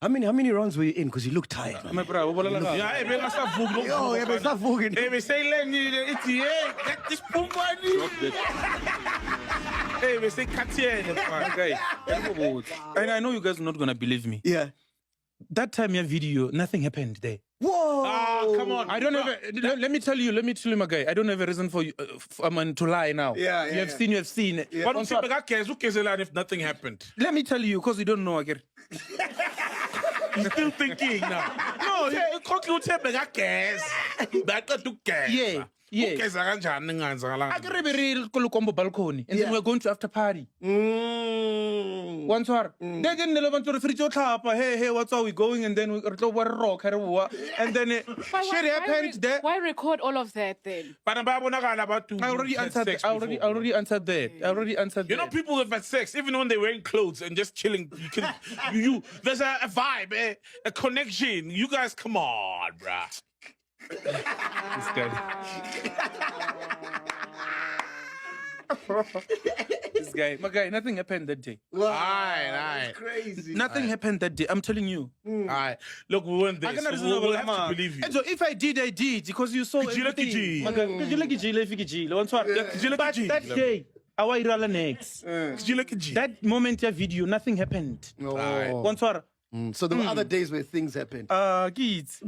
How many rounds were you in? Because you look tired. Man. My brother, Yeah, hey, man, stop vlogging. Yo, yeah, stop vlogging. Hey, we say, it's here. Get this boom money. Hey, we say, cut here. guy. And I know you guys are not gonna believe me. Yeah. That time your video, nothing happened there. Whoa. Ah, come on. I don't have. Let me tell you, my guy. I don't have a reason for you to lie now. Yeah, You have seen. You have seen. Yeah. But who cares if nothing happened? Let me tell you, because you don't know again. You're still thinking now. No, you can't tell me that cares. That do care. Yeah. Yeah. Who cares? I can real combo balcony, and then we're going to after party. Once more. They didn't know to refer to hey, what's are we going? And then we rock, and then shit happened there. Why record all of that then? But I'm about to. I already answered that. I already answered that. You know, people who've had sex, even when they're wearing clothes and just chilling, you can, there's a vibe, a connection. You guys, come on, bruh. This guy. This guy. My guy, nothing happened that day. Wow. Aye. Crazy. Nothing happened that day. I'm telling you. Alright. Look, we weren't there, so we'll have to believe you. And so if I did, because you saw everything. But that day, our next. That moment, your video, nothing happened. Oh. Once more. So there were other days where things happened. Kids.